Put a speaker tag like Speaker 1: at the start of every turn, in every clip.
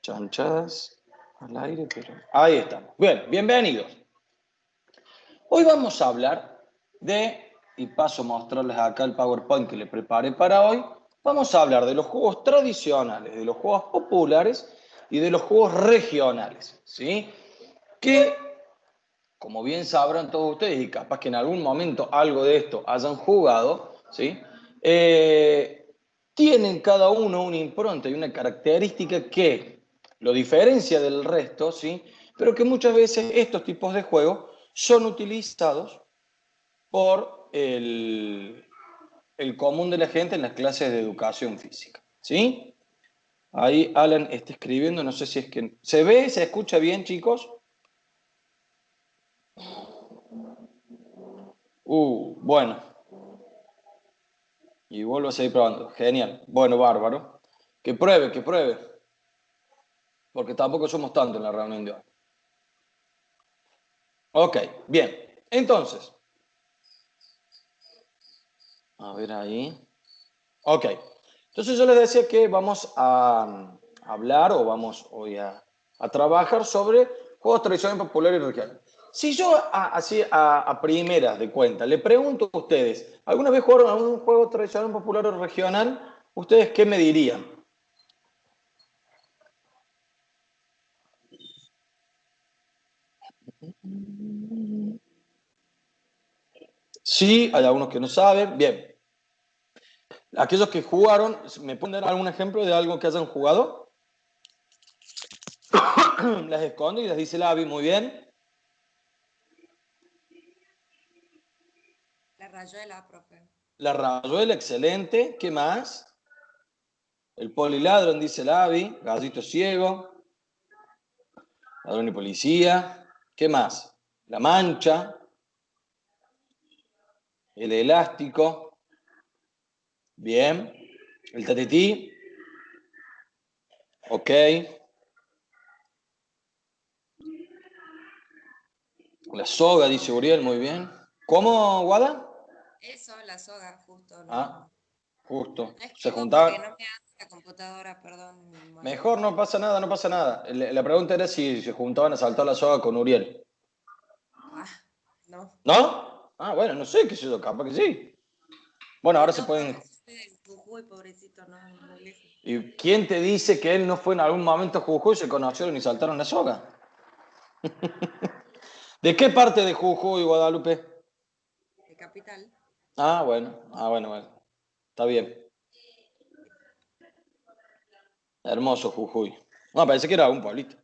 Speaker 1: Chanchadas al aire, pero... Ahí estamos. Bien, bienvenidos. Hoy vamos a hablar y paso a mostrarles acá el PowerPoint que le preparé para hoy, vamos a hablar de los juegos tradicionales, de los juegos populares y de los juegos regionales, ¿sí? Que, como bien sabrán todos ustedes, y capaz que en algún momento algo de esto hayan jugado, ¿sí? Tienen cada uno una impronta y una característica que lo diferencia del resto, ¿sí? Pero que muchas veces estos tipos de juegos son utilizados por el común de la gente en las clases de educación física, ¿sí? Ahí Alan está escribiendo, no sé si es que... ¿Se ve? ¿Se escucha bien, chicos? Bueno. Y vuelvo a seguir probando. Genial. Bueno, bárbaro. Que pruebe, que pruebe. Porque tampoco somos tantos en la reunión de hoy. Ok, bien. Entonces. A ver ahí. Ok. Entonces yo les decía que vamos a hablar o vamos hoy a trabajar sobre juegos tradicionales populares y regionales. Si yo así a primeras de cuenta le pregunto a ustedes, ¿alguna vez jugaron a un juego tradicional popular o regional? ¿Ustedes qué me dirían? Sí, hay algunos que no saben. Bien. Aquellos que jugaron, ¿me pueden dar algún ejemplo de algo que hayan jugado? Las escondo y las dice la Abby, muy bien.
Speaker 2: La rayuela, profe.
Speaker 1: La rayuela, excelente. ¿Qué más? El poliladron, dice la Abby. Gallito ciego. Ladrón y policía. ¿Qué más? La mancha. El elástico. Bien. El tatetí. Ok. La soga, dice Uriel, muy bien. ¿Cómo, Guada?
Speaker 2: Eso, la soga, justo.
Speaker 1: Ah,
Speaker 2: No,
Speaker 1: justo.
Speaker 2: no
Speaker 1: Se
Speaker 2: escribo
Speaker 1: juntaban.
Speaker 2: porque no me hace la computadora, perdón.
Speaker 1: Mejor, no pasa nada, no pasa nada. La pregunta era si se juntaban a saltar la soga con Uriel.
Speaker 2: Ah, no.
Speaker 1: ¿No? Ah, bueno, no sé, qué sé yo, capaz que sí. Bueno, ahora se
Speaker 2: No, porque
Speaker 1: pueden...
Speaker 2: yo soy del Jujuy, pobrecito, no, muy lejos.
Speaker 1: ¿Y quién te dice que él no fue en algún momento a Jujuy y se conocieron y saltaron la soga? ¿De qué parte de Jujuy, Guadalupe?
Speaker 2: De Capital.
Speaker 1: Bueno. Está bien. Hermoso Jujuy. No, parece que era un pueblito.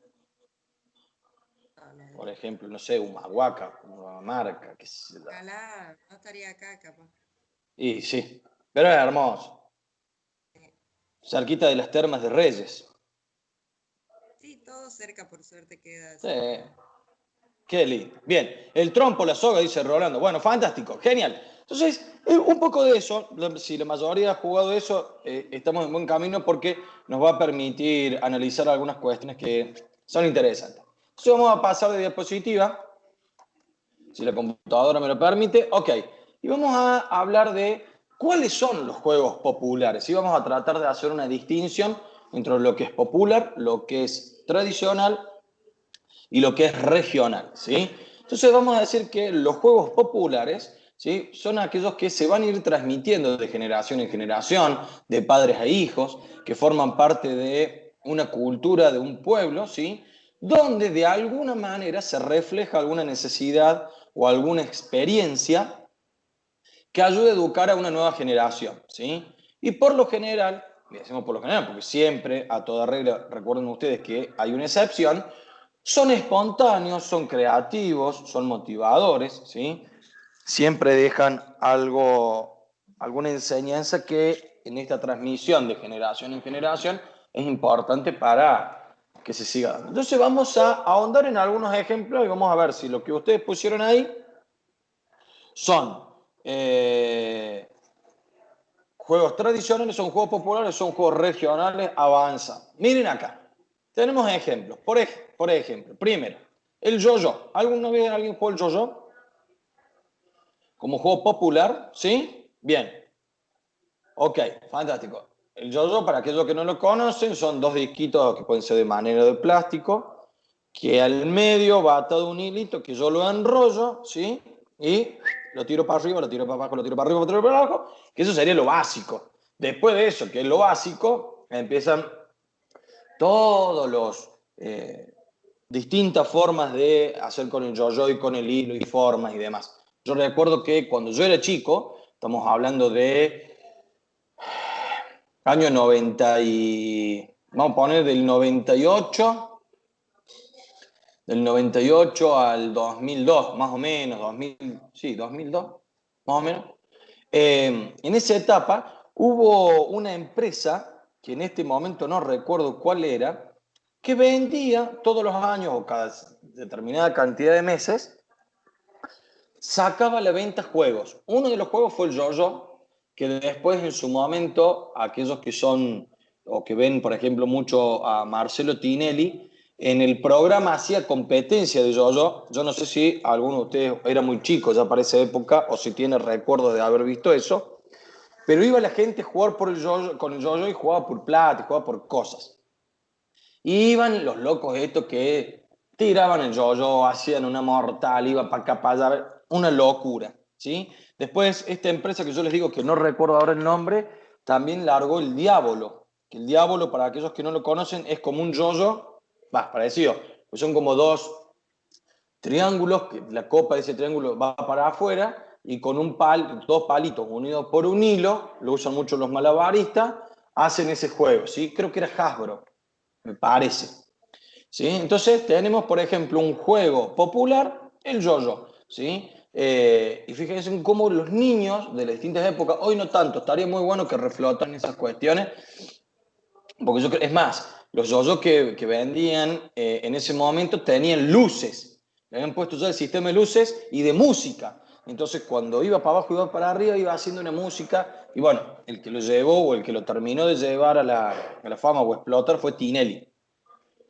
Speaker 2: No, no,
Speaker 1: Por ejemplo, no sé, Humahuaca, Humamarca, qué sé yo.
Speaker 2: ojalá no estaría acá, capaz.
Speaker 1: Y sí, pero es hermoso.
Speaker 2: Sí.
Speaker 1: Cerquita de las termas de Reyes.
Speaker 2: Sí, todo cerca, por suerte, queda,
Speaker 1: Sí,
Speaker 2: así que...
Speaker 1: qué lindo. Bien, el trompo, la soga, dice Rolando. Bueno, fantástico, genial. Entonces, un poco de eso, si la mayoría ha jugado eso, estamos en buen camino porque nos va a permitir analizar algunas cuestiones que son interesantes. Entonces vamos a pasar de diapositiva, si la computadora me lo permite. Ok, y vamos a hablar de cuáles son los juegos populares. Y vamos a tratar de hacer una distinción entre lo que es popular, lo que es tradicional y lo que es regional, ¿sí? Entonces vamos a decir que los juegos populares, ¿sí? Son aquellos que se van a ir transmitiendo de generación en generación, de padres a hijos, que forman parte de una cultura de un pueblo, ¿sí? Donde de alguna manera se refleja alguna necesidad o alguna experiencia que ayude a educar a una nueva generación, ¿sí? Y por lo general, y decimos por lo general porque siempre, a toda regla, recuerden ustedes que hay una excepción, son espontáneos, son creativos, son motivadores, ¿sí? Siempre dejan algo, alguna enseñanza que en esta transmisión de generación en generación es importante para que se siga dando. Entonces vamos a ahondar en algunos ejemplos y vamos a ver si lo que ustedes pusieron ahí son juegos tradicionales, son juegos populares, son juegos regionales, avanza. Miren acá, tenemos ejemplos. Por ejemplo, primero, el yo-yo. ¿Alguna vez alguien jugó el yo-yo? Como juego popular, ¿sí? Bien. Ok, fantástico. el yo-yo, para aquellos que no lo conocen, son dos disquitos que pueden ser de madera o de plástico, que al medio va atado un hilito que yo lo enrollo, ¿sí? Y lo tiro para arriba, lo tiro para abajo, lo tiro para arriba, lo tiro para abajo, que eso sería lo básico. Después de eso, que es lo básico, empiezan todos los distintas formas de hacer con el yo-yo y con el hilo y formas y demás. Yo recuerdo que cuando yo era chico, estamos hablando de año 90 y... Vamos a poner del 98 al 2002, más o menos, 2000, sí, 2002, más o menos. En esa etapa hubo una empresa, que en este momento no recuerdo cuál era, que vendía todos los años o cada determinada cantidad de meses, sacaba a la venta juegos. Uno de los juegos fue el yo-yo, que después en su momento, aquellos que son o que ven, por ejemplo, mucho a Marcelo Tinelli, en el programa hacía competencia de yo-yo. Yo no sé si alguno de ustedes era muy chico ya para esa época o si tiene recuerdos de haber visto eso, pero iba la gente a jugar por el yo-yo, con el yo-yo y jugaba por plata, y jugaba por cosas. Y iban los locos estos que tiraban el yo-yo, hacían una mortal, iba para acá, para allá, una locura, ¿sí? Después, esta empresa que yo les digo que no recuerdo ahora el nombre, también largó el Diablo, que el Diablo, para aquellos que no lo conocen, es como un yo-yo, parecido, pues son como dos triángulos, que la copa de ese triángulo va para afuera, y con dos palitos unidos por un hilo, lo usan mucho los malabaristas, hacen ese juego, ¿sí? Creo que era Hasbro, me parece. ¿Sí? Entonces tenemos, por ejemplo, un juego popular, el yo-yo, ¿sí? Y fíjense en cómo los niños de las distintas épocas, hoy no tanto, estaría muy bueno que reflotan esas cuestiones, porque yo creo, es más, los yo-yo que vendían en ese momento tenían luces, le habían puesto ya el sistema de luces y de música. Entonces, cuando iba para abajo y iba para arriba, iba haciendo una música. Y bueno, el que lo llevó o el que lo terminó de llevar a la fama o explotar fue Tinelli.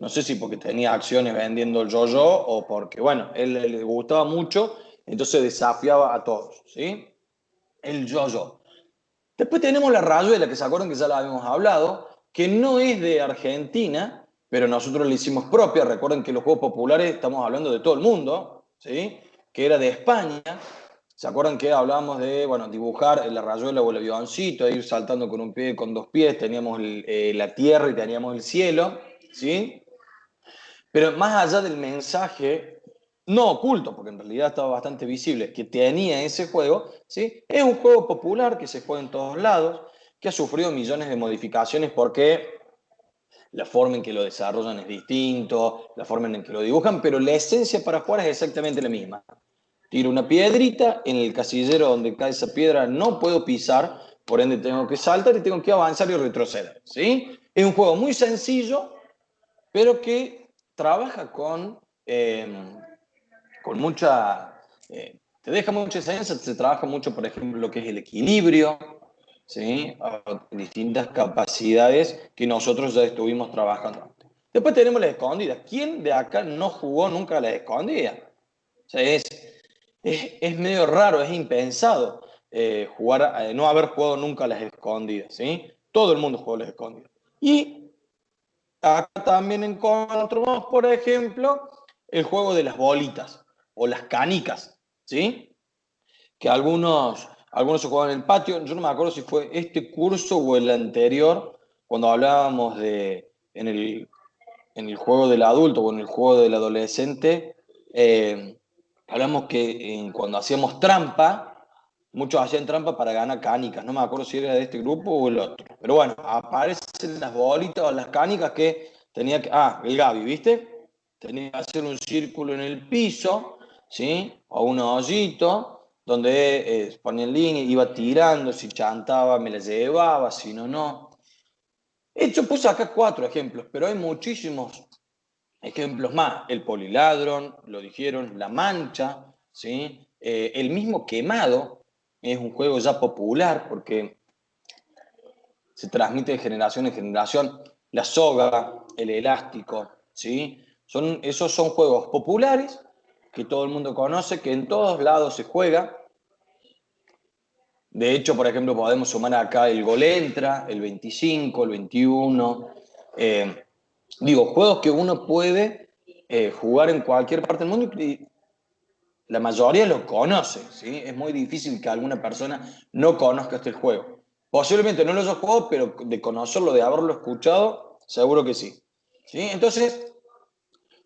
Speaker 1: No sé si porque tenía acciones vendiendo el yo-yo o porque, bueno, él le gustaba mucho, entonces desafiaba a todos, ¿sí? El yo-yo. Después tenemos la rayuela, que se acuerdan que ya la habíamos hablado, que no es de Argentina, pero nosotros la hicimos propia. Recuerden que los juegos populares estamos hablando de todo el mundo, ¿sí? Que era de España. ¿Se acuerdan que hablábamos de, bueno, dibujar la rayuela o el avioncito, ir saltando con un pie, con dos pies, teníamos la tierra y teníamos el cielo, ¿sí? Pero más allá del mensaje, no oculto, porque en realidad estaba bastante visible, que tenía ese juego, ¿sí? Es un juego popular que se juega en todos lados, que ha sufrido millones de modificaciones porque la forma en que lo desarrollan es distinto, la forma en que lo dibujan, pero la esencia para jugar es exactamente la misma. Tiro una piedrita, en el casillero donde cae esa piedra no puedo pisar, por ende tengo que saltar y tengo que avanzar y retroceder, ¿sí? Es un juego muy sencillo, pero que trabaja con mucha, te deja mucha enseñanza, se trabaja mucho, por ejemplo, lo que es el equilibrio, ¿sí? Distintas capacidades que nosotros ya estuvimos trabajando antes. Después tenemos las escondidas. ¿Quién de acá no jugó nunca a las escondidas? O sea, es medio raro, es impensado no haber jugado nunca a las escondidas, ¿sí? Todo el mundo jugó a las escondidas. Y acá también encontramos, por ejemplo, el juego de las bolitas o las canicas, ¿sí? Que algunos se jugaban en el patio. Yo no me acuerdo si fue este curso o el anterior, cuando hablábamos en el juego del adulto o en el juego del adolescente, hablamos que cuando hacíamos trampa, muchos hacían trampa para ganar canicas. No me acuerdo si era de este grupo o el otro. Pero bueno, aparecen las bolitas o las canicas que tenía que... Ah, el Gaby, ¿viste? Tenía que hacer un círculo en el piso, ¿sí? O un hoyito, donde ponía en línea, iba tirando, si chantaba me la llevaba, si no, no. Yo puse acá 4 ejemplos, pero hay muchísimos ejemplos más. El poliladron, lo dijeron, la mancha, ¿sí? El mismo quemado es un juego ya popular porque se transmite de generación en generación. La soga, el elástico, ¿sí? Esos son juegos populares que todo el mundo conoce, que en todos lados se juega. De hecho, por ejemplo, podemos sumar acá el Golentra, el 25, el 21. Digo, juegos que uno puede jugar en cualquier parte del mundo y la mayoría lo conoce, ¿sí? Es muy difícil que alguna persona no conozca este juego. Posiblemente no lo haya jugado, pero de conocerlo, de haberlo escuchado, seguro que sí. ¿Sí? Entonces,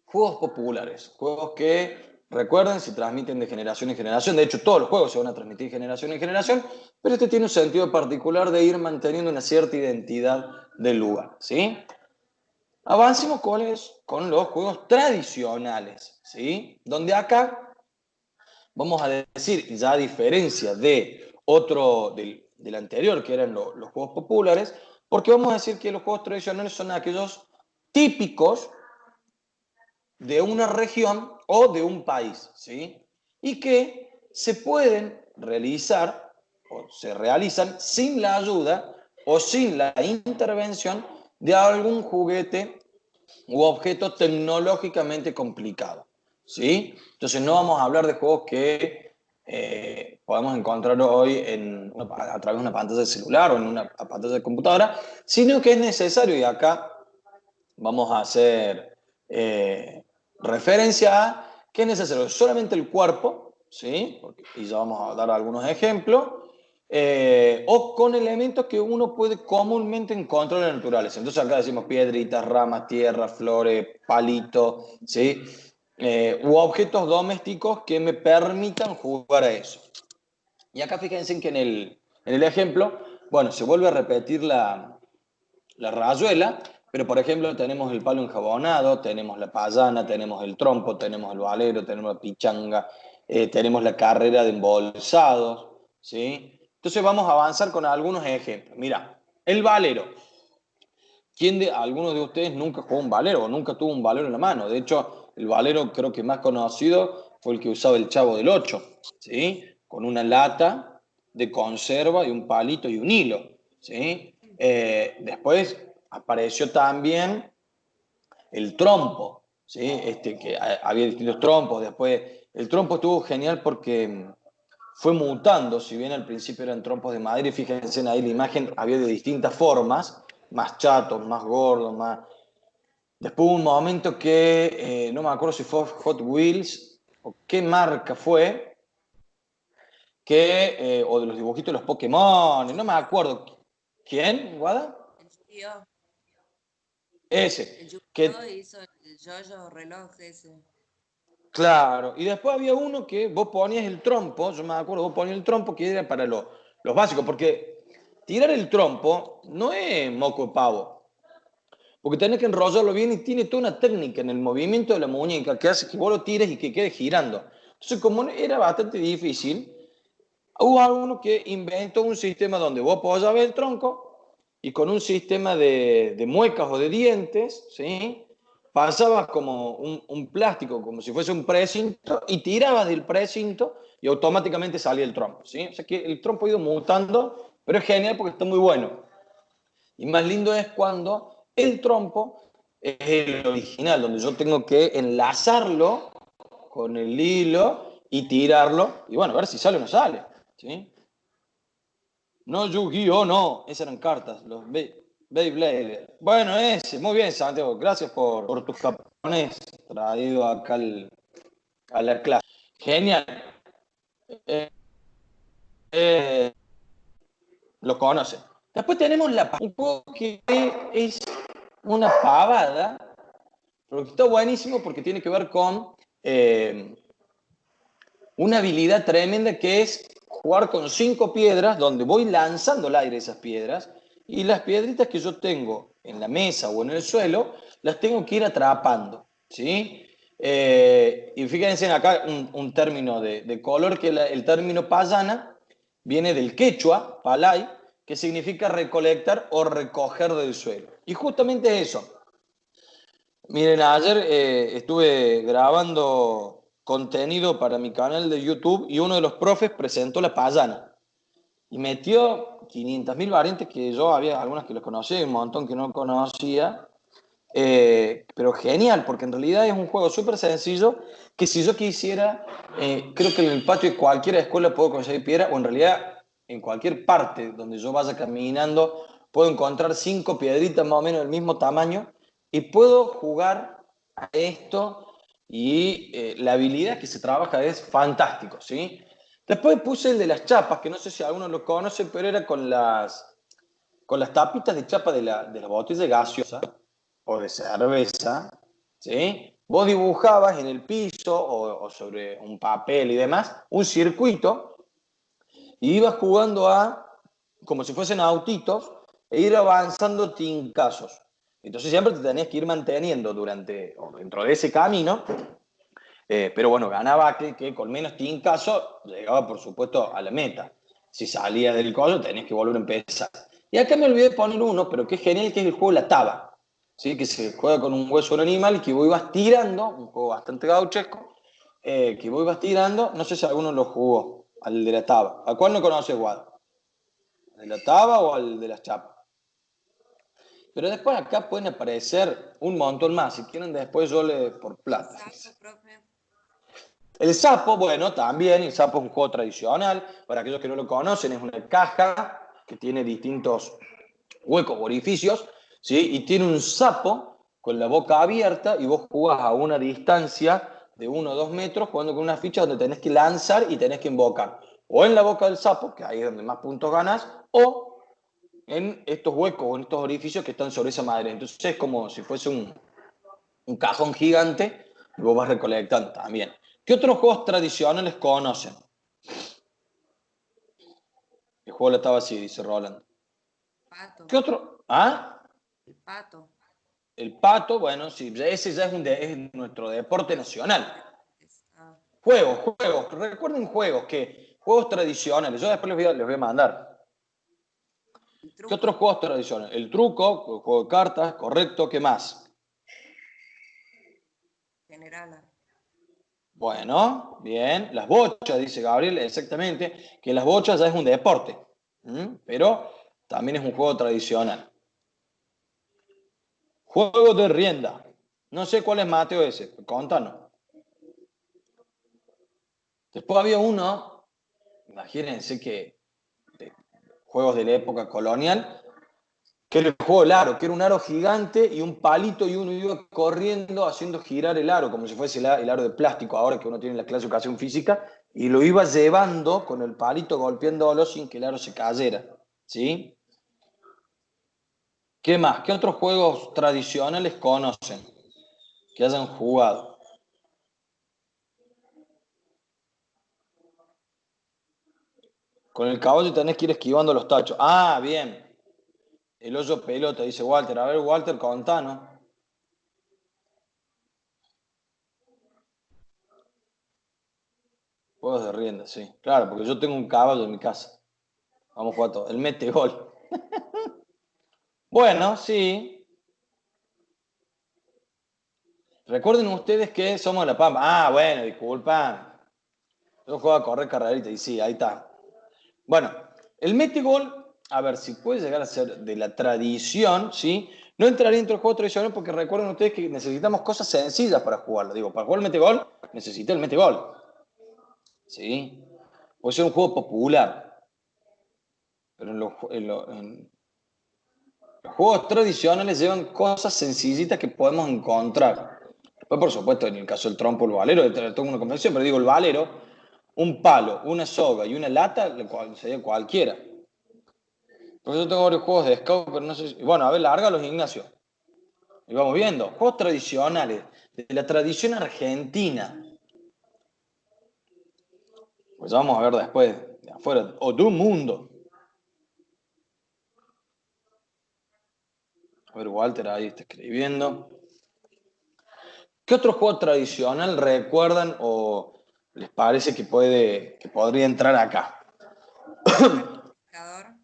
Speaker 1: juegos populares, juegos que, recuerden, se transmiten de generación en generación. De hecho, todos los juegos se van a transmitir de generación en generación, pero este tiene un sentido particular de ir manteniendo una cierta identidad del lugar, ¿sí? Avancemos con los juegos tradicionales, ¿sí? Donde acá vamos a decir, ya a diferencia de otro, del anterior, que eran los juegos populares, porque vamos a decir que los juegos tradicionales son aquellos típicos de una región o de un país, ¿sí? Y que se pueden realizar o se realizan sin la ayuda o sin la intervención de algún juguete u objeto tecnológicamente complicado, ¿sí? Entonces no vamos a hablar de juegos que podemos encontrar hoy a través de una pantalla de celular o en una pantalla de computadora, sino que es necesario, y acá vamos a hacer referencia a que es necesario solamente el cuerpo, ¿sí? Y ya vamos a dar algunos ejemplos, o con elementos que uno puede comúnmente encontrar en la naturaleza. Entonces acá decimos piedritas, ramas, tierra, flores, palitos, ¿sí? U objetos domésticos que me permitan jugar a eso. Y acá fíjense que en el ejemplo, bueno, se vuelve a repetir la rayuela, pero por ejemplo tenemos el palo enjabonado, tenemos la payana, tenemos el trompo, tenemos el valero, tenemos la pichanga, tenemos la carrera de embolsados, ¿sí? Entonces vamos a avanzar con algunos ejemplos. Mira, el valero. ¿Quién de algunos de ustedes nunca jugó un valero o nunca tuvo un valero en la mano? De hecho, el valero creo que más conocido fue el que usaba el Chavo del Ocho, ¿sí? Con una lata de conserva y un palito y un hilo, ¿sí? Después apareció también el trompo, ¿sí? Que había distintos trompos. Después, el trompo estuvo genial porque fue mutando, si bien al principio eran trompos de madera, y fíjense ahí la imagen, había de distintas formas, más chatos, más gordos, más... Después hubo un momento que, no me acuerdo si fue Hot Wheels o qué marca fue, o de los dibujitos de los Pokémon, no me acuerdo. ¿Quién, Guada?
Speaker 2: El Yu-Gi-Oh! El
Speaker 1: Ese,
Speaker 2: Yu-Gi-Oh!
Speaker 1: que
Speaker 2: Hizo el yo-yo reloj ese.
Speaker 1: claro, y después había uno que vos ponías el trompo, yo me acuerdo, vos ponías el trompo que era para los básicos, porque tirar el trompo no es moco de pavo, porque tenés que enrollarlo bien y tiene toda una técnica en el movimiento de la muñeca que hace que vos lo tires y que quede girando. Entonces, como era bastante difícil, hubo alguno que inventó un sistema donde vos apoyabas el tronco y con un sistema de muecas o de dientes, ¿sí? Pasabas como un plástico, como si fuese un precinto, y tirabas del precinto y automáticamente salía el trompo, ¿sí? O sea que el trompo ha ido mutando, pero es genial porque está muy bueno. Y más lindo es cuando el trompo es el original, donde yo tengo que enlazarlo con el hilo y tirarlo, y bueno, a ver si sale o no sale, ¿sí? No Yu-Gi-Oh, no, esas eran cartas, los Beyblade. Bueno, ese, muy bien, Santiago, gracias por tus capones traído acá a la clase. Genial. Eh, eh, lo conocen. Después tenemos un juego que es una pavada, pero que está buenísimo porque tiene que ver con una habilidad tremenda que es jugar con 5 piedras, donde voy lanzando al aire esas piedras, y las piedritas que yo tengo en la mesa o en el suelo, las tengo que ir atrapando, ¿sí? Y fíjense acá un término de color, que el término payana viene del quechua, palay, que significa recolectar o recoger del suelo. Y justamente eso. Miren, ayer estuve grabando contenido para mi canal de YouTube y uno de los profes presentó la payana y metió 500.000 variantes que yo había algunas que los conocía y un montón que no conocía, pero genial porque en realidad es un juego súper sencillo que si yo quisiera, creo que en el patio de cualquier escuela puedo conseguir piedra o en realidad en cualquier parte donde yo vaya caminando, puedo encontrar 5 piedritas más o menos del mismo tamaño y puedo jugar a esto y la habilidad que se trabaja es fantástico, ¿sí? Después puse el de las chapas, que no sé si alguno lo conoce, pero era con las tapitas de chapa de la botella gaseosa o de cerveza, ¿sí? Vos dibujabas en el piso o sobre un papel y demás un circuito y ibas jugando como si fuesen autitos, e ir avanzando tincazos. Entonces siempre te tenías que ir manteniendo o dentro de ese camino, pero bueno, ganaba aquel que con menos tincazos llegaba, por supuesto, a la meta. Si salía del coso, tenías que volver a empezar. Y acá me olvidé de poner uno, pero que es genial, que es el juego La Taba, ¿sí? Que se juega con un hueso de un animal que vos ibas tirando, un juego bastante gauchesco, que vos ibas tirando, no sé si alguno lo jugó, al de La Taba. ¿A cuál no conoce, Guad? ¿Al de La Taba o al de las chapas? Pero después acá pueden aparecer un montón más. Si quieren, después yo le por
Speaker 2: El
Speaker 1: plata.
Speaker 2: sapo, profe.
Speaker 1: El sapo, bueno, también, el sapo es un juego tradicional. Para aquellos que no lo conocen, es una caja que tiene distintos huecos, orificios, ¿sí? Y tiene un sapo con la boca abierta y vos jugás a una distancia de 1 o 2 metros jugando con una ficha donde tenés que lanzar y tenés que invocar. O en la boca del sapo, que ahí es donde más puntos ganás, o en estos huecos o en estos orificios que están sobre esa madera. Entonces es como si fuese un cajón gigante y vos vas recolectando también. ¿Qué otros juegos tradicionales conocen? El juego estaba así, dice Roland.
Speaker 2: Pato.
Speaker 1: ¿Qué otro? ¿Ah?
Speaker 2: El pato.
Speaker 1: El pato, bueno, sí, ese ya es nuestro deporte nacional.
Speaker 2: Está
Speaker 1: Juegos. Recuerden juegos tradicionales. Yo después les voy a mandar.
Speaker 2: el
Speaker 1: ¿Qué otros
Speaker 2: truco.
Speaker 1: juegos tradicionales? El truco, el juego de cartas, correcto. ¿Qué más?
Speaker 2: Generala.
Speaker 1: Bueno, bien. Las bochas, dice Gabriel, exactamente, que las bochas ya es un deporte, pero también es un juego tradicional. Juego de rienda. No sé cuál es Mateo ese, contanos. Después había uno, imagínense que de juegos de la época colonial, que era el juego del aro, que era un aro gigante y un palito y uno iba corriendo haciendo girar el aro, como si fuese el aro de plástico, ahora que uno tiene la clase de educación física, y lo iba llevando con el palito golpeándolo sin que el aro se cayera. ¿Sí? ¿Qué más? ¿Qué otros juegos tradicionales conocen que hayan jugado? Con el caballo tenés que ir esquivando los tachos. Ah, bien. El hoyo pelota, dice Walter. A ver, Walter, contanos. Juegos de rienda, sí. Claro, porque yo tengo un caballo en mi casa. Vamos a jugar todo. El mete gol. Bueno, sí. Recuerden ustedes que somos de La Pampa. Ah, bueno, disculpan. Yo juego a correr carrerita y sí, ahí está. Bueno, el mete gol, a ver, si puede llegar a ser de la tradición, ¿sí? No entraría dentro del juego tradicional porque recuerden ustedes que necesitamos cosas sencillas para jugarlo. Digo, para jugar el mete gol, necesita el mete gol, ¿sí? Puede ser un juego popular, pero en los juegos tradicionales llevan cosas sencillitas que podemos encontrar. Después, por supuesto, en el caso del trompo, el valero, tengo una convención, pero digo, el valero, un palo, una soga y una lata, sería cualquiera. Porque yo tengo varios juegos de scout, pero no sé bueno, a ver, lárgalos, Ignacio. Y vamos viendo. Juegos tradicionales, de la tradición argentina. Pues vamos a ver después, de afuera, o de un mundo. A ver, Walter ahí está escribiendo. ¿Qué otro juego tradicional recuerdan o les parece que podría entrar acá?
Speaker 2: Pescador.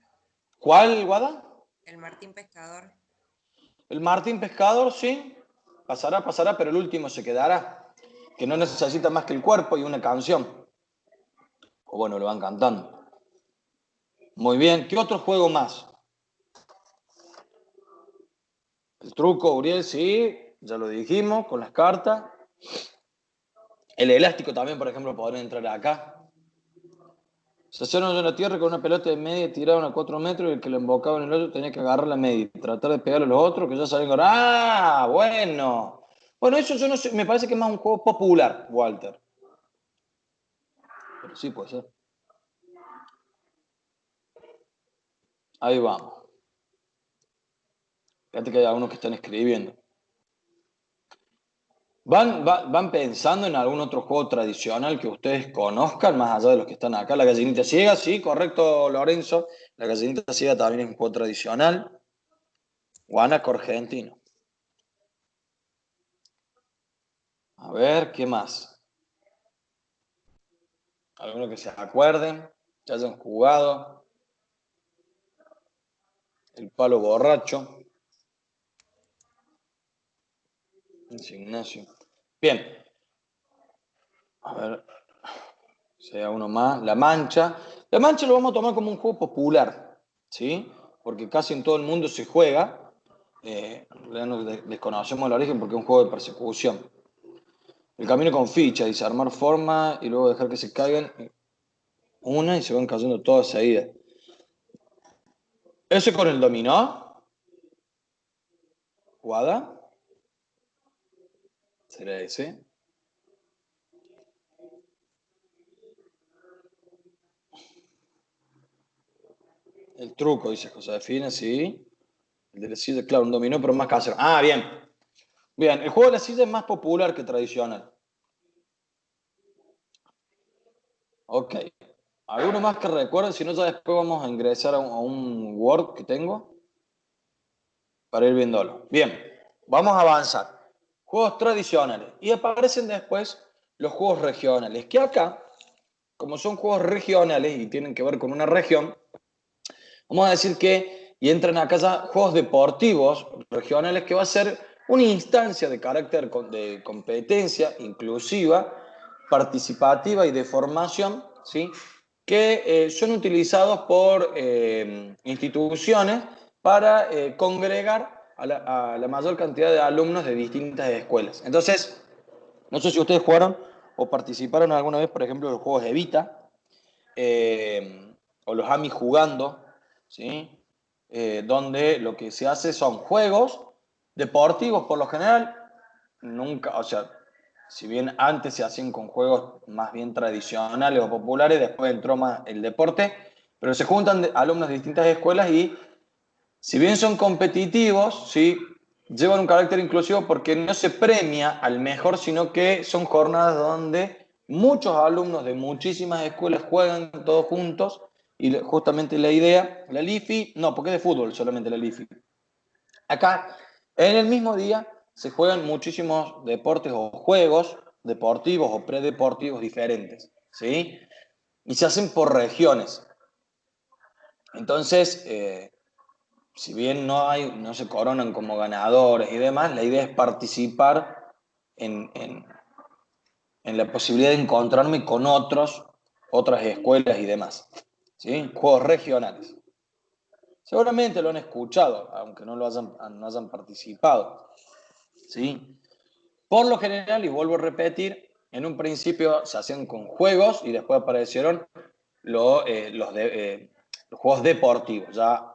Speaker 1: ¿Cuál, Guada?
Speaker 2: El Martín Pescador.
Speaker 1: El Martín Pescador, sí. Pasará, pero el último se quedará. Que no necesita más que el cuerpo y una canción. O bueno, lo van cantando. Muy bien. ¿Qué otro juego más? El truco, Uriel, sí. Ya lo dijimos, con las cartas. El elástico también, por ejemplo, podría entrar acá. Se hacían en la tierra con una pelota de media, tiraban a 4 metros y el que lo embocaba en el otro tenía que agarrar la media y tratar de pegarle a los otros que ya salían con... ¡Ah! Bueno. Bueno, eso yo no sé, me parece que es más un juego popular, Walter. Pero sí puede ser. Ahí vamos. Fíjate que hay algunos que están escribiendo. ¿Van pensando en algún otro juego tradicional que ustedes conozcan, más allá de los que están acá? La gallinita ciega, sí, correcto, Lorenzo. La gallinita ciega también es un juego tradicional. Guanaco argentino. A ver, ¿qué más? Algunos que se acuerden, que hayan jugado. El palo borracho. Gimnasio. Bien, a ver, sea uno más. La Mancha. La Mancha lo vamos a tomar como un juego popular, ¿sí? Porque casi en todo el mundo se juega. En realidad no desconocemos el origen porque es un juego de persecución. El camino con ficha, dice armar forma y luego dejar que se caigan una y se van cayendo todas seguidas. ¿Ese con el dominó? ¿Guada? ¿Será ese? El truco, dice Josefina, sí. El de la silla, claro, un dominó, pero más casero. Ah, bien. Bien, el juego de la silla es más popular que tradicional. Ok. ¿Alguno más que recuerden? Si no, ya después vamos a ingresar a un Word que tengo para ir viéndolo. Bien, vamos a avanzar. Juegos tradicionales. Y aparecen después los juegos regionales, que acá, como son juegos regionales y tienen que ver con una región, vamos a decir que, y entran acá ya juegos deportivos regionales, que va a ser una instancia de carácter de competencia inclusiva, participativa y de formación, ¿sí? Que son utilizados por instituciones para congregar a la mayor cantidad de alumnos de distintas escuelas. Entonces, no sé si ustedes jugaron o participaron alguna vez, por ejemplo, en los juegos Evita, o los AMI jugando, ¿sí? Donde lo que se hace son juegos deportivos por lo general, nunca, o sea, si bien antes se hacían con juegos más bien tradicionales o populares, después entró más el deporte, pero se juntan alumnos de distintas escuelas y si bien son competitivos, ¿sí? Llevan un carácter inclusivo porque no se premia al mejor, sino que son jornadas donde muchos alumnos de muchísimas escuelas juegan todos juntos y justamente la idea, la LIFI, no, porque es de fútbol solamente la LIFI. Acá, en el mismo día, se juegan muchísimos deportes o juegos deportivos o predeportivos diferentes, ¿sí? Y se hacen por regiones. Entonces, si bien no se coronan como ganadores y demás, la idea es participar en la posibilidad de encontrarme con otras escuelas y demás. ¿Sí? Juegos regionales. Seguramente lo han escuchado, aunque no hayan participado. ¿Sí? Por lo general, y vuelvo a repetir, en un principio se hacían con juegos y después aparecieron los juegos deportivos. Ya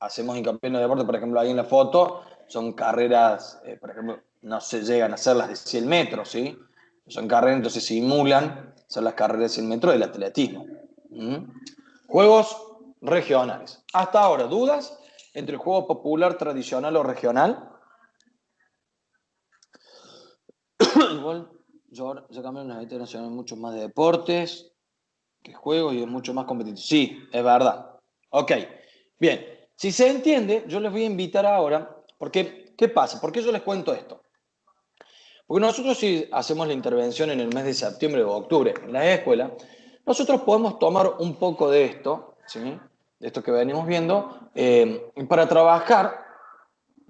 Speaker 1: hacemos hincapié en los deportes, por ejemplo, ahí en la foto, son carreras, por ejemplo, no se llegan a hacer las de 100 metros, ¿sí? Son carreras, entonces simulan, son las carreras de 100 metros del atletismo. ¿Mm? Juegos regionales. Hasta ahora, ¿dudas entre el juego popular, tradicional o regional? Igual, yo cambié en la internacional mucho más de deportes que juegos y es mucho más competitivo. Sí, es verdad. Ok, bien. Si se entiende, yo les voy a invitar ahora, porque, ¿qué pasa? ¿Por qué yo les cuento esto? Porque nosotros si hacemos la intervención en el mes de septiembre o octubre en la escuela, nosotros podemos tomar un poco de esto, ¿sí? De esto que venimos viendo, para trabajar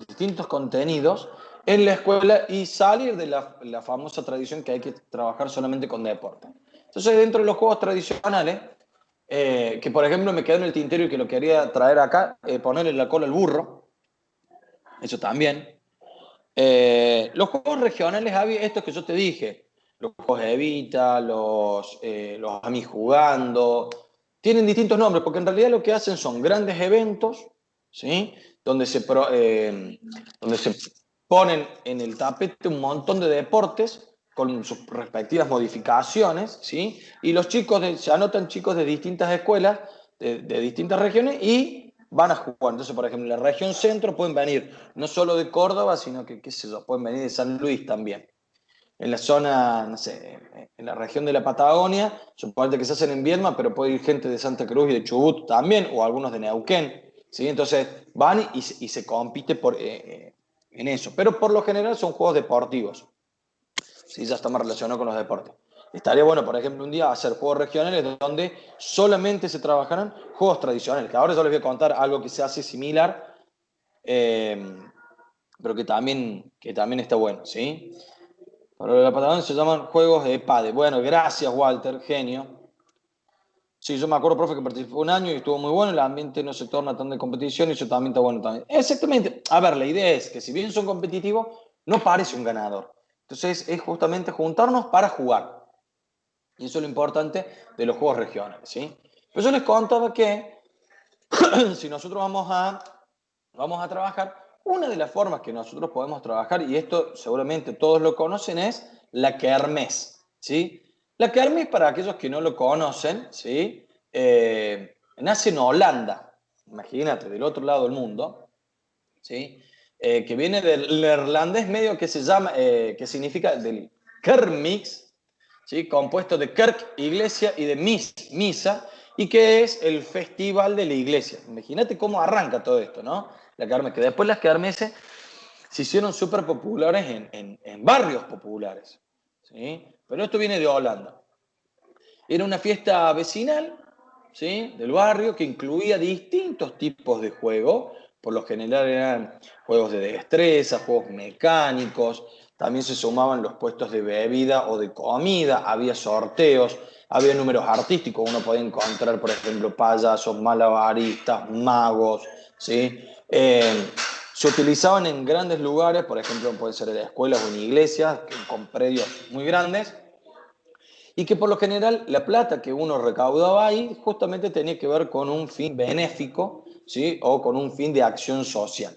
Speaker 1: distintos contenidos en la escuela y salir de la famosa tradición que hay que trabajar solamente con deporte. Entonces, dentro de los juegos tradicionales, que por ejemplo me quedó en el tintero y que lo quería traer acá, ponerle la cola al burro, eso también. Los juegos regionales, Javi, estos que yo te dije, los juegos de Evita, los Amis jugando, tienen distintos nombres, porque en realidad lo que hacen son grandes eventos, ¿sí? Donde se ponen en el tapete un montón de deportes con sus respectivas modificaciones, ¿sí? Y los chicos, se anotan chicos de distintas escuelas, de distintas regiones, y van a jugar. Entonces, por ejemplo, en la región centro pueden venir no solo de Córdoba, sino que, qué sé yo, pueden venir de San Luis también. En la zona, no sé, en la región de la Patagonia, suponete que se hacen en Viedma, pero puede ir gente de Santa Cruz y de Chubut también, o algunos de Neuquén, ¿sí? Entonces van y se compite en eso. Pero por lo general son juegos deportivos, ¿sí? Ya está más relacionado con los deportes. Estaría bueno, por ejemplo, un día hacer juegos regionales donde solamente se trabajaran juegos tradicionales. Que ahora yo les voy a contar algo que se hace similar, eh, pero que también está bueno, ¿sí? Para la Patagonia se llaman juegos de pádel. Bueno, gracias, Walter, genio. Sí, yo me acuerdo, profe, que participó un año y estuvo muy bueno. El ambiente no se torna tan de competición y eso también está bueno también. Exactamente. A ver, la idea es que si bien son competitivos, no parece un ganador. Entonces es justamente juntarnos para jugar. Y eso es lo importante de los juegos regionales, ¿sí? Pero yo les contaba que si nosotros vamos a trabajar, una de las formas que nosotros podemos trabajar, y esto seguramente todos lo conocen, es la kermés, ¿sí? La kermés, para aquellos que no lo conocen, ¿sí? Nace en Holanda, imagínate, del otro lado del mundo, ¿sí? Que viene del neerlandés medio que se llama, que significa del kermix, ¿sí? Compuesto de kerk, iglesia, y de misa, y que es el festival de la iglesia. Imagínate cómo arranca todo esto, ¿no? La kermés, que después las kermeses se hicieron súper populares en barrios populares, ¿sí? Pero esto viene de Holanda. Era una fiesta vecinal, ¿sí? Del barrio, que incluía distintos tipos de juegos. Por lo general eran juegos de destreza, juegos mecánicos. También se sumaban los puestos de bebida o de comida. Había sorteos, había números artísticos. Uno podía encontrar, por ejemplo, payasos, malabaristas, magos, ¿sí? Se utilizaban en grandes lugares, por ejemplo, pueden ser en escuelas o en iglesias, con predios muy grandes, y que por lo general la plata que uno recaudaba ahí justamente tenía que ver con un fin benéfico, ¿sí? O con un fin de acción social.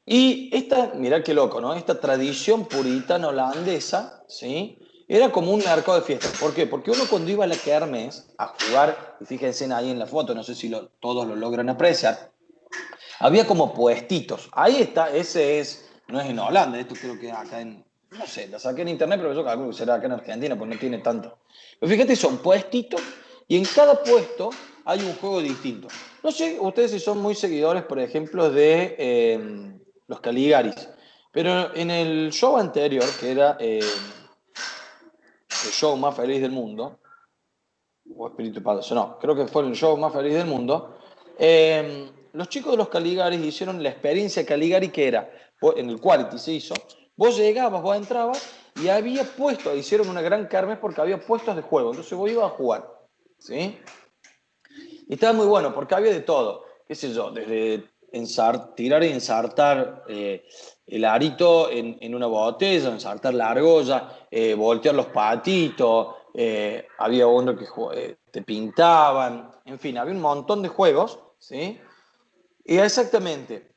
Speaker 1: Y mirá qué loco, ¿no? Esta tradición puritana holandesa, ¿sí? Era como un mercado de fiestas. ¿Por qué? Porque uno cuando iba a la kermés a jugar, y fíjense ahí en la foto, no sé si todos lo logran apreciar, había como puestitos. Ahí está, no es en Holanda, esto creo que acá no sé, la saqué en internet, pero yo calculo que será acá en Argentina, pues no tiene tanto. Pero fíjate, son puestitos y en cada puesto hay un juego distinto. No sé ustedes si son muy seguidores, por ejemplo, de los Caligaris, pero en el show anterior, que era el show más feliz del mundo, o Espíritu Payaso, no, creo que fue el show más feliz del mundo. Los chicos de los Caligaris hicieron la experiencia Caligari, que era, en el Quality se hizo, vos llegabas, vos entrabas y había puestos, hicieron una gran kermés porque había puestos de juego, entonces vos ibas a jugar, ¿sí? Y estaba muy bueno porque había de todo, qué sé yo, desde tirar y ensartar el arito en una botella, ensartar la argolla, voltear los patitos, había uno que te pintaban, en fin, había un montón de juegos, ¿sí? Y exactamente,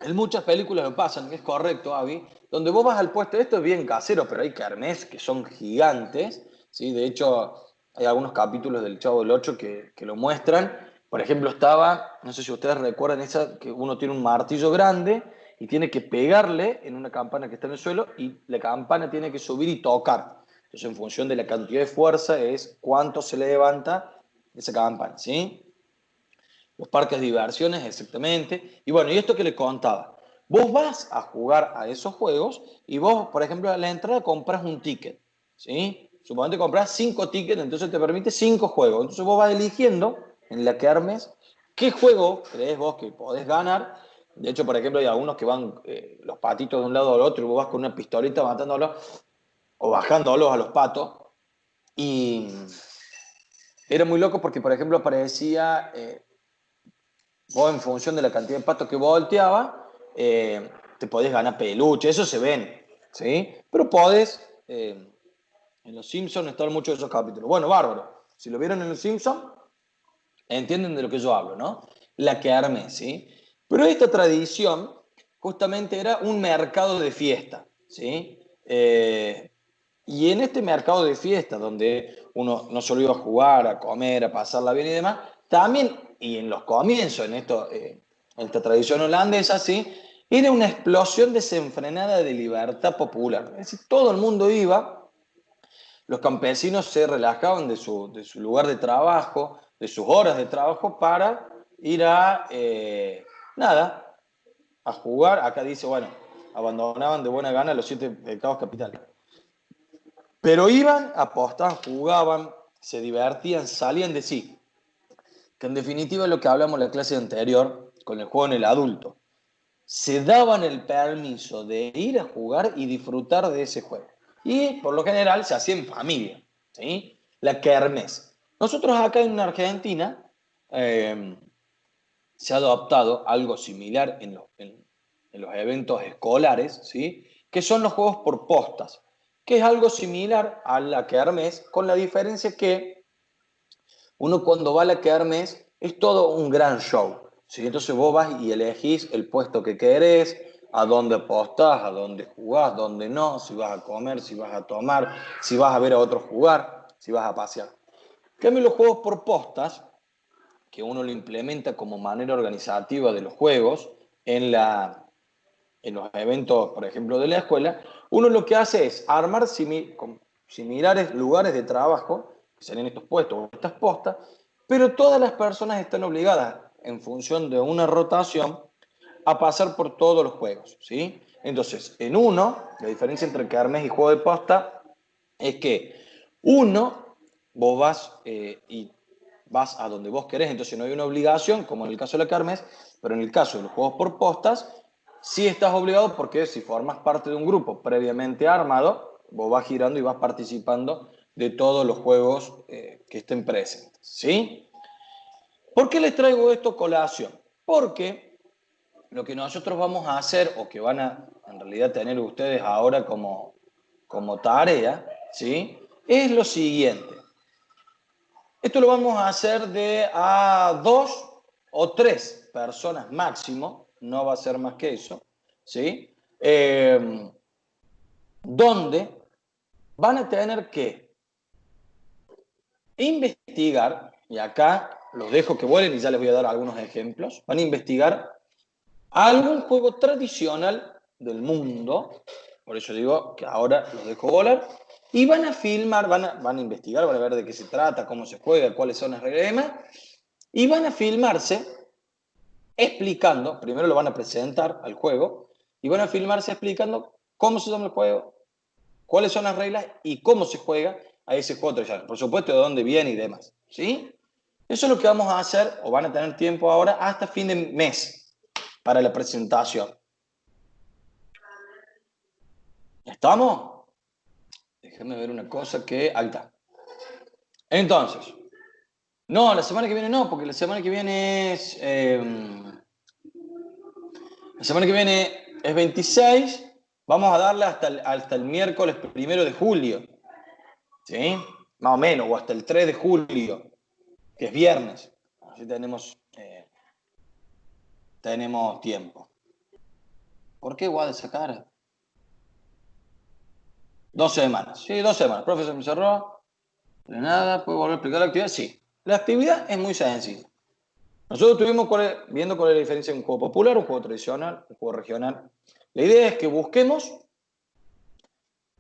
Speaker 1: en muchas películas lo pasan, que es correcto, Avi, donde vos vas al puesto, esto es bien casero, pero hay kermés que son gigantes, ¿sí? De hecho, hay algunos capítulos del Chavo del Ocho que lo muestran. Por ejemplo, no sé si ustedes recuerdan esa, que uno tiene un martillo grande y tiene que pegarle en una campana que está en el suelo y la campana tiene que subir y tocar. Entonces, en función de la cantidad de fuerza, es cuánto se le levanta esa campana, ¿sí? Los parques de diversiones, exactamente. Y bueno, y esto que le contaba, vos vas a jugar a esos juegos y vos, por ejemplo, a la entrada compras un ticket, ¿sí? Suponete compras 5 tickets, entonces te permite 5 juegos. Entonces vos vas eligiendo en la que armes qué juego crees vos que podés ganar. De hecho, por ejemplo, hay algunos que van los patitos de un lado al otro y vos vas con una pistolita matándolos o bajándolos a los patos. Y era muy loco porque, por ejemplo, aparecía vos en función de la cantidad de patos que vos volteabas, te podés ganar peluche, eso se ven, ¿sí? Pero podés, en Los Simpsons están muchos de esos capítulos. Bueno, bárbaro. Si lo vieron en Los Simpsons, ¿Entienden de lo que yo hablo, no? La kermés, ¿sí? Pero esta tradición justamente era un mercado de fiesta, ¿sí? Y en este mercado de fiesta, donde uno no solo iba a jugar, a comer, a pasarla bien y demás, también, y en los comienzos, en esta tradición holandesa, ¿sí? Era una explosión desenfrenada de libertad popular. Es decir, todo el mundo iba, los campesinos se relajaban de su lugar de trabajo, de sus horas de trabajo, para ir nada, a jugar. Acá dice, bueno, abandonaban de buena gana los 7 pecados capitales. Pero iban, apostaban, jugaban, se divertían, salían de sí. Que en definitiva es lo que hablamos en la clase anterior con el juego en el adulto. Se daban el permiso de ir a jugar y disfrutar de ese juego. Y por lo general se hacía en familia, ¿sí? La kermés. Nosotros acá en Argentina eh, se ha adoptado algo similar en los eventos escolares, ¿sí? Que son los juegos por postas, que es algo similar a la kermés, con la diferencia que uno cuando va a la kermés es todo un gran show, ¿sí? Entonces vos vas y elegís el puesto que querés, a dónde apostás, a dónde jugás, dónde no, si vas a comer, si vas a tomar, si vas a ver a otros jugar, si vas a pasear. En cambio, los juegos por postas, que uno lo implementa como manera organizativa de los juegos en los eventos, por ejemplo, de la escuela, uno lo que hace es armar similares lugares de trabajo, que serían estos puestos o estas postas, pero todas las personas están obligadas, en función de una rotación, a pasar por todos los juegos, ¿sí? Entonces, en uno, la diferencia entre kermés y juego de posta es que uno, vos vas a donde vos querés, entonces no hay una obligación, como en el caso de la kermés, pero en el caso de los juegos por postas, sí estás obligado porque si formas parte de un grupo previamente armado, vos vas girando y vas participando de todos los juegos que estén presentes, ¿sí? ¿Por qué les traigo esto a colación? Porque lo que nosotros vamos a hacer, o que van a en realidad tener ustedes ahora como tarea, ¿sí? Es lo siguiente. Esto lo vamos a hacer de a 2 o 3 personas máximo, no va a ser más que eso, ¿sí? Donde van a tener que investigar, y acá los dejo que vuelen y ya les voy a dar algunos ejemplos, van a investigar algún juego tradicional del mundo, por eso digo que ahora los dejo volar, y van a filmar, van a investigar, van a ver de qué se trata, cómo se juega, cuáles son las reglas y demás, y van a filmarse explicando, primero lo van a presentar al juego, y van a filmarse explicando cómo se llama el juego, cuáles son las reglas y cómo se juega a ese juego tradicional. Por supuesto, de dónde viene y demás, ¿sí? Eso es lo que vamos a hacer, o van a tener tiempo ahora, hasta fin de mes, para la presentación. ¿Estamos? Déjame ver una cosa que... Ahí está. Entonces, no, la semana que viene no, porque la semana que viene es... la semana que viene es 26, vamos a darle hasta el miércoles 1 de julio, ¿sí? Más o menos, o hasta el 3 de julio, que es viernes. Así tenemos tiempo. ¿Por qué voy a sacar? 2 semanas. Sí, 2 semanas. Profesor me cerró. De nada, ¿puedo volver a explicar la actividad? Sí. La actividad es muy sencilla. Nosotros estuvimos viendo cuál es la diferencia entre un juego popular, un juego tradicional, un juego regional. La idea es que busquemos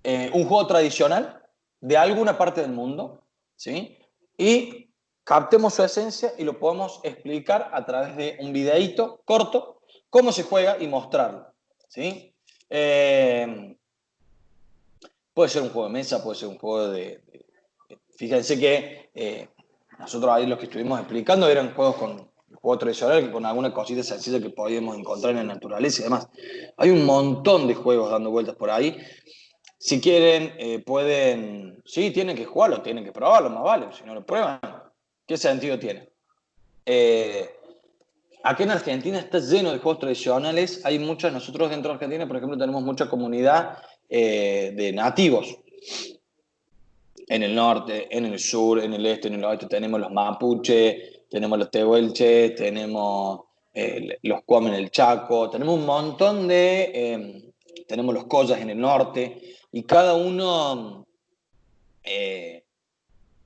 Speaker 1: un juego tradicional de alguna parte del mundo, ¿sí? Y captemos su esencia y lo podemos explicar a través de un videíto corto, cómo se juega y mostrarlo, ¿sí? Puede ser un juego de mesa, puede ser un juego fíjense que nosotros ahí los que estuvimos explicando eran juegos con juego tradicional, con alguna cosita sencilla que podíamos encontrar en la naturaleza y demás. Hay un montón de juegos dando vueltas por ahí. Si quieren, pueden, sí, tienen que jugarlo, tienen que probarlo, más vale, si no lo prueban, ¿qué sentido tiene? Aquí en Argentina está lleno de juegos tradicionales, hay muchas, nosotros dentro de Argentina, por ejemplo, tenemos mucha comunidad de nativos. En el norte, en el sur, en el este, en el oeste tenemos los mapuche, tenemos los tehuelches, tenemos los cuam en el Chaco, tenemos un montón tenemos los collas en el norte, y cada uno de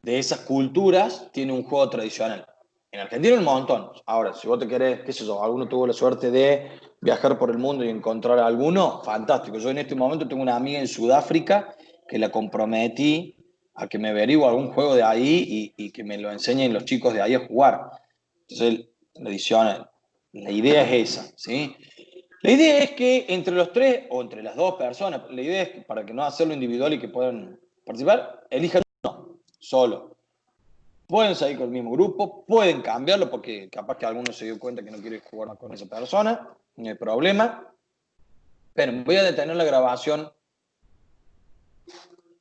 Speaker 1: esas culturas tiene un juego tradicional. En Argentina un montón. Ahora, si vos te querés, qué sé yo, alguno tuvo la suerte de viajar por el mundo y encontrar alguno, fantástico. Yo en este momento tengo una amiga en Sudáfrica que la comprometí a que me averigüe algún juego de ahí y que me lo enseñen los chicos de ahí a jugar. Entonces, tradicional. La idea es esa, ¿sí? La idea es que entre los tres o entre las dos personas, la idea es que para que no hacerlo individual y que puedan participar, elijan uno solo. Pueden salir con el mismo grupo, pueden cambiarlo porque capaz que alguno se dio cuenta que no quiere jugar con esa persona, no hay problema. Pero voy a detener la grabación